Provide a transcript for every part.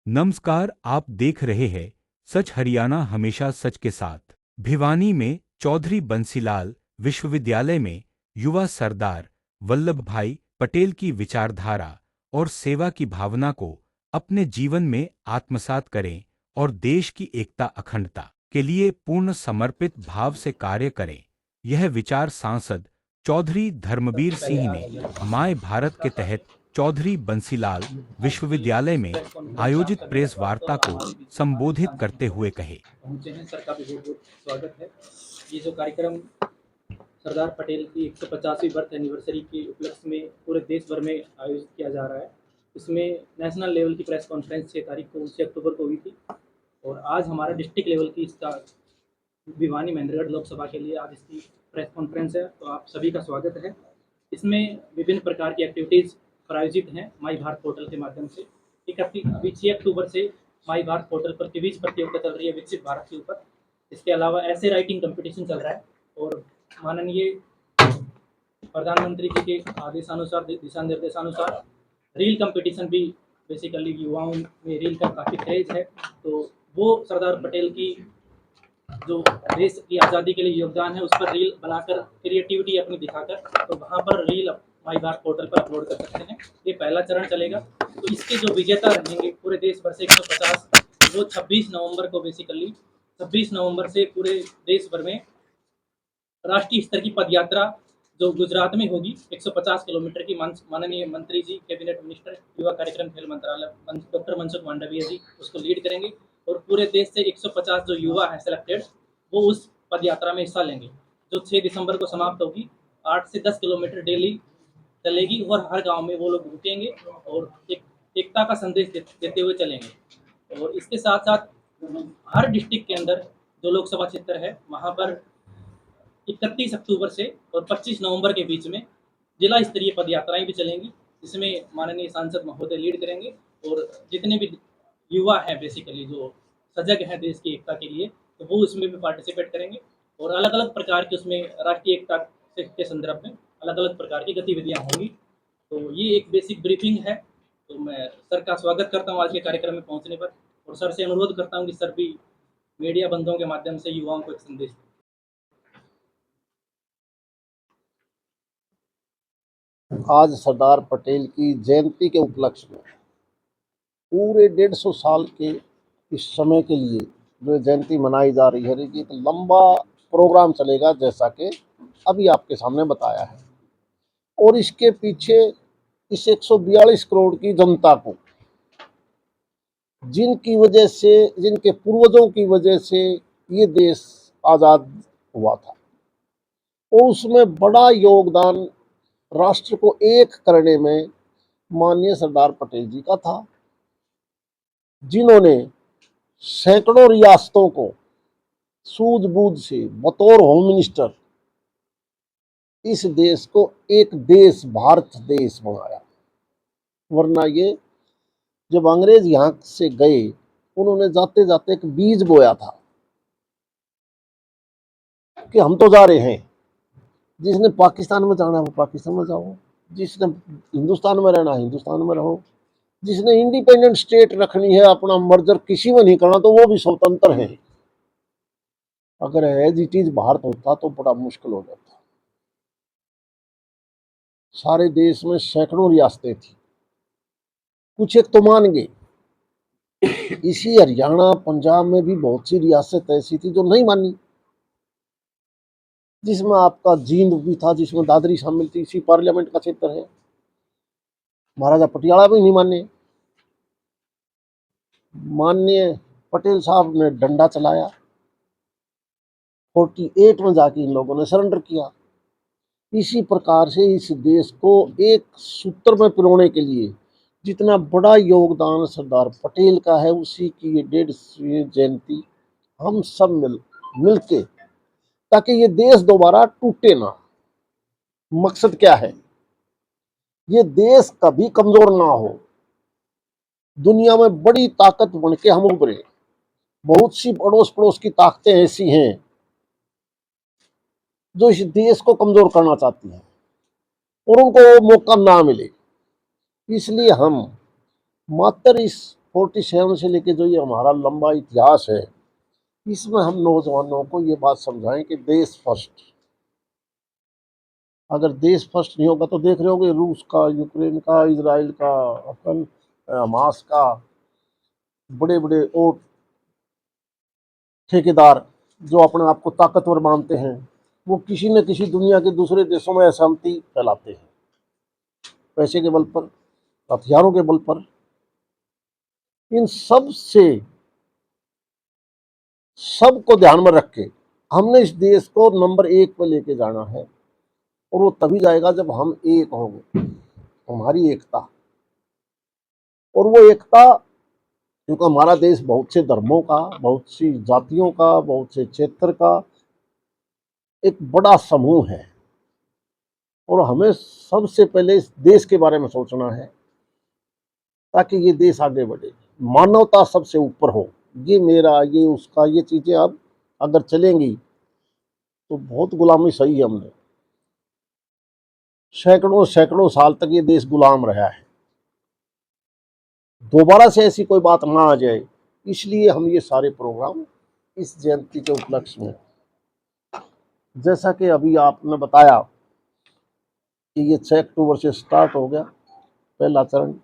नमस्कार, आप देख रहे हैं सच हरियाणा हमेशा सच के साथ। भिवानी में चौधरी बंसीलाल विश्वविद्यालय में युवा सरदार वल्लभ भाई पटेल की विचारधारा और सेवा की भावना को अपने जीवन में आत्मसात करें और देश की एकता अखंडता के लिए पूर्ण समर्पित भाव से कार्य करें। यह विचार सांसद चौधरी धर्मबीर सिंह ने माय भारत के तहत चौधरी बंसीलाल विश्वविद्यालय में आयोजित प्रेस वार्ता को संबोधित करते हुए कहे। पहुंचे हैं, सर का भी बहुत बहुत स्वागत है। ये जो कार्यक्रम सरदार पटेल की 150वीं बर्थ एनिवर्सरी के उपलक्ष्य में पूरे देश भर में आयोजित किया जा रहा है। इसमें नेशनल लेवल की प्रेस कॉन्फ्रेंस 6 तारीख को 19 अक्टूबर को हुई थी और आज हमारा डिस्ट्रिक्ट लेवल की इसका भिवानी महेंद्रगढ़ लोकसभा के लिए आज इसकी प्रेस कॉन्फ्रेंस है, तो आप सभी का स्वागत है। इसमें विभिन्न प्रकार की एक्टिविटीज़ प्रायोजित हैं माई भारत पोर्टल के माध्यम से। एक अभी 6 अक्टूबर से माई भारत पोर्टल पर क्विज प्रतियोगिता चल रही है विकसित भारत के ऊपर। इसके अलावा ऐसे राइटिंग कंपटीशन चल रहा है और माननीय प्रधानमंत्री जी के आदेशानुसार दिशा निर्देशानुसार रील कंपटीशन भी बेसिकली युवाओं में रील का काफ़ी क्रेज है, तो वो सरदार पटेल की जो देश की आज़ादी के लिए योगदान है उस पर रील बनाकर क्रिएटिविटी अपनी दिखाकर तो वहाँ पर रील माई भारत पोर्टल पर अपलोड कर सकते हैं। ये पहला चरण चलेगा, तो इसके जो विजेता रहेंगे पूरे देश भर से 150, वो 26 नवंबर को बेसिकली 26 नवंबर से पूरे देश भर में राष्ट्रीय स्तर की पदयात्रा जो गुजरात में होगी 150 किलोमीटर की, माननीय मंत्री जी कैबिनेट मिनिस्टर युवा कार्यक्रम खेल मंत्रालय डॉक्टर मनसुख मांडविया जी उसको लीड करेंगे और पूरे देश से 150 जो युवा हैं सिलेक्टेड वो उस पदयात्रा में हिस्सा लेंगे जो 6 दिसंबर को समाप्त होगी। 8 से 10 किलोमीटर डेली चलेगी और हर गांव में वो लोग रुकेंगे और एकता का संदेश देते हुए चलेंगे। और इसके साथ साथ हर डिस्ट्रिक्ट के अंदर जो लोकसभा क्षेत्र है वहाँ पर 31 अक्टूबर से और 25 नवंबर के बीच में जिला स्तरीय पद यात्राएं भी चलेंगी, जिसमें माननीय सांसद महोदय लीड करेंगे और जितने भी युवा हैं बेसिकली जो सजग हैं देश की एकता के लिए, तो वो उसमें भी पार्टिसिपेट करेंगे और अलग अलग प्रकार के उसमें राष्ट्रीय एकता के संदर्भ में अलग अलग प्रकार की गतिविधियाँ होंगी। तो ये एक बेसिक ब्रीफिंग है। तो मैं सर का स्वागत करता हूँ आज के कार्यक्रम में पहुँचने पर और सर से अनुरोध करता हूँ कि सर भी मीडिया बंधुओं के माध्यम से युवाओं को एक संदेश दें। आज सरदार पटेल की जयंती के उपलक्ष्य में पूरे 150 साल के इस समय के लिए जो जयंती मनाई जा रही है, ये तो लंबा प्रोग्राम चलेगा जैसा कि अभी आपके सामने बताया है। और इसके पीछे इस 142 करोड़ की जनता को, जिनकी वजह से, जिनके पूर्वजों की वजह से ये देश आज़ाद हुआ था, और उसमें बड़ा योगदान राष्ट्र को एक करने में माननीय सरदार पटेल जी का था, जिन्होंने सैकड़ों रियासतों को सूझबूझ से बतौर होम मिनिस्टर इस देश को एक देश, भारत देश बनाया। वरना ये जब अंग्रेज यहाँ से गए, उन्होंने जाते जाते एक बीज बोया था कि हम तो जा रहे हैं, जिसने पाकिस्तान में जाना है वो पाकिस्तान में जाओ, जिसने हिंदुस्तान में रहना है हिंदुस्तान में रहो, जिसने इंडिपेंडेंट स्टेट रखनी है, अपना मर्जर किसी में नहीं करना, तो वो भी स्वतंत्र है। अगर एज इट इज भारत होता तो बड़ा मुश्किल हो जाता। सारे देश में सैकड़ों रियासतें थी, कुछ एक तो मान गए। इसी हरियाणा पंजाब में भी बहुत सी रियासत ऐसी थी जो नहीं मानी, जिसमें आपका जींद भी था, जिसमें दादरी शामिल थी, इसी पार्लियामेंट का क्षेत्र है। महाराजा पटियाला भी नहीं माने। माननीय पटेल साहब ने डंडा चलाया, 48 में जाके इन लोगों ने सरेंडर किया। इसी प्रकार से इस देश को एक सूत्र में पिरोने के लिए जितना बड़ा योगदान सरदार पटेल का है, उसी की ये 150वीं जयंती हम सब मिल के, ताकि ये देश दोबारा टूटे ना। मकसद क्या है? ये देश कभी कमजोर ना हो, दुनिया में बड़ी ताकत बन के हम उभरे। बहुत सी अड़ोस पड़ोस की ताकतें ऐसी हैं जो इस देश को कमजोर करना चाहती हैं और उनको मौका ना मिले। इसलिए हम मात्र इस 47 से लेके जो ये हमारा लंबा इतिहास है, इसमें हम नौजवानों को ये बात समझाएं कि देश फर्स्ट। अगर देश फर्स्ट नहीं होगा तो देख रहे होगे रूस का, यूक्रेन का, इजराइल का, अपन हमास का, बड़े बड़े और ठेकेदार जो अपने आप को ताकतवर मानते हैं, वो किसी न किसी दुनिया के दूसरे देशों में असहमति फैलाते हैं, पैसे के बल पर, हथियारों के बल पर। इन सब से सबको ध्यान में रख के हमने इस देश को नंबर 1 पे लेके जाना है, और वो तभी जाएगा जब हम एक होंगे, हमारी एकता। और वो एकता, क्योंकि हमारा देश बहुत से धर्मों का, बहुत सी जातियों का, बहुत से क्षेत्र का एक बड़ा समूह है, और हमें सबसे पहले इस देश के बारे में सोचना है ताकि ये देश आगे बढ़े, मानवता सबसे ऊपर हो। ये मेरा, ये उसका, ये चीजें अब अगर चलेंगी तो बहुत गुलामी सही है। हमने सैकड़ों सैकड़ों साल तक ये देश गुलाम रहा है, दोबारा से ऐसी कोई बात ना आ जाए, इसलिए हम ये सारे प्रोग्राम इस जयंती के उपलक्ष्य में, जैसा कि अभी आपने बताया कि ये 6 अक्टूबर से स्टार्ट हो गया पहला चरण,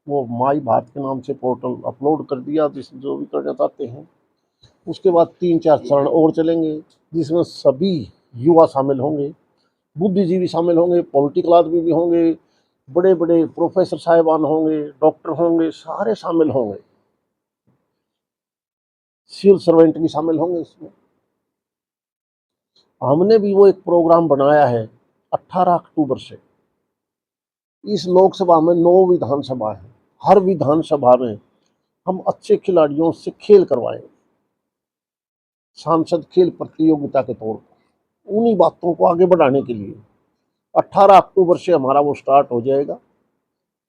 वो माई भारत के नाम से पोर्टल अपलोड कर दिया, जिस जो भी करना चाहते हैं। उसके बाद 3-4 चरण और चलेंगे, जिसमें सभी युवा शामिल होंगे, बुद्धिजीवी शामिल होंगे, पॉलिटिकल आदमी भी होंगे, बड़े बड़े प्रोफेसर साहिबान होंगे, डॉक्टर होंगे, सारे शामिल होंगे, सिविल सर्वेंट भी शामिल होंगे इसमें। हमने भी वो एक प्रोग्राम बनाया है 18 अक्टूबर से। इस लोकसभा में 9 विधानसभा है, हर विधानसभा में हम अच्छे खिलाड़ियों से खेल करवाएंगे, सांसद खेल प्रतियोगिता के तौर पर, उन्हीं बातों को आगे बढ़ाने के लिए 18 अक्टूबर से हमारा वो स्टार्ट हो जाएगा।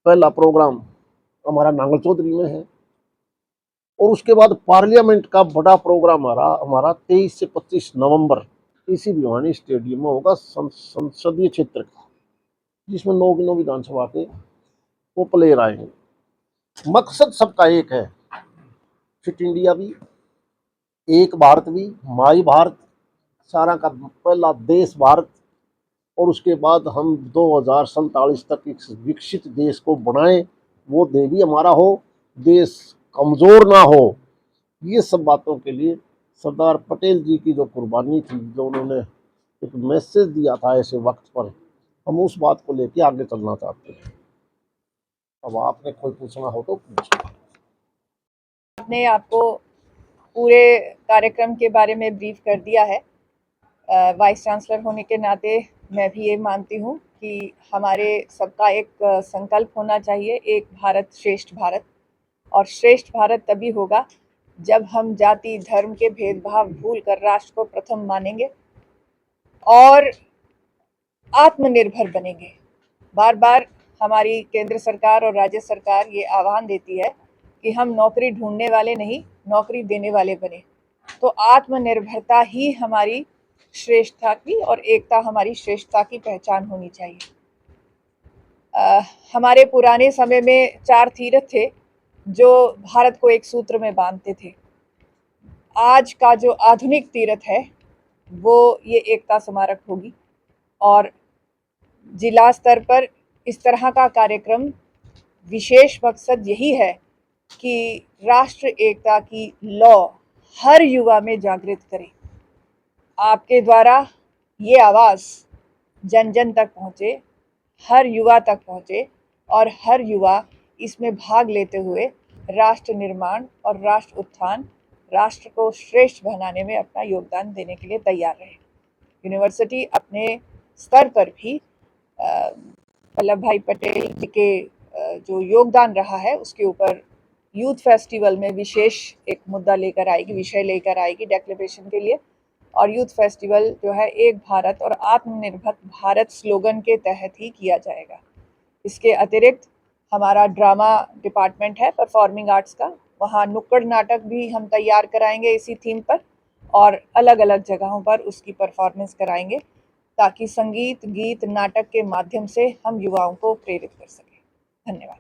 पहला प्रोग्राम हमारा नांगल चौधरी में है, और उसके बाद पार्लियामेंट का बड़ा प्रोग्राम हमारा 23 से 25 नवंबर इसी भिवानी स्टेडियम में होगा, संसदीय क्षेत्र का, जिसमें 9 विधानसभा के वो प्लेयर आएंगे। मकसद सबका एक है, फिट इंडिया भी, एक भारत भी, माई भारत, सारा का पहला देश भारत, और उसके बाद हम 2047 तक एक विकसित देश को बनाएं, वो देवी हमारा हो, देश कमजोर ना हो। ये सब बातों के लिए सरदार पटेल जी की जो कुर्बानी थी, जो उन्होंने एक मैसेज दिया था ऐसे वक्त पर, हम उस बात को लेके आगे चलना चाहते हैं। अब आपने कोई पूछना हो तो पूछो। आपने आपको पूरे कार्यक्रम के बारे में ब्रीफ कर दिया है। वाइस चांसलर होने के नाते मैं भी ये मानती हूँ कि हमारे सबका एक संकल्प होना चाहिए, एक भारत श्रेष्ठ भारत। और श्रेष्ठ भारत तभी होगा जब हम जाति धर्म के भेदभाव भूल कर राष्ट्र को प्रथम मानेंगे और आत्मनिर्भर बनेंगे। बार बार हमारी केंद्र सरकार और राज्य सरकार ये आह्वान देती है कि हम नौकरी ढूंढने वाले नहीं, नौकरी देने वाले बने। तो आत्मनिर्भरता ही हमारी श्रेष्ठता की और एकता हमारी श्रेष्ठता की पहचान होनी चाहिए। हमारे पुराने समय में 4 तीर्थ थे जो भारत को एक सूत्र में बांधते थे। आज का जो आधुनिक तीर्थ है वो ये एकता स्मारक होगी, और जिला स्तर पर इस तरह का कार्यक्रम विशेष मकसद यही है कि राष्ट्र एकता की लौ हर युवा में जागृत करे। आपके द्वारा ये आवाज़ जन जन तक पहुँचे, हर युवा तक पहुँचे, और हर युवा इसमें भाग लेते हुए राष्ट्र निर्माण और राष्ट्र उत्थान, राष्ट्र को श्रेष्ठ बनाने में अपना योगदान देने के लिए तैयार रहे। यूनिवर्सिटी अपने स्तर पर भी वल्लभ भाई पटेल जी के जो योगदान रहा है उसके ऊपर यूथ फेस्टिवल में विशेष एक मुद्दा लेकर आएगी, विषय लेकर आएगी डेक्लेरेशन के लिए। और यूथ फेस्टिवल जो है एक भारत और आत्मनिर्भर भारत स्लोगन के तहत ही किया जाएगा। इसके अतिरिक्त हमारा ड्रामा डिपार्टमेंट है परफॉर्मिंग आर्ट्स का, वहाँ नुक्कड़ नाटक भी हम तैयार कराएंगे इसी थीम पर, और अलग अलग जगहों पर उसकी परफॉर्मेंस कराएंगे ताकि संगीत, गीत, नाटक के माध्यम से हम युवाओं को प्रेरित कर सकें। धन्यवाद।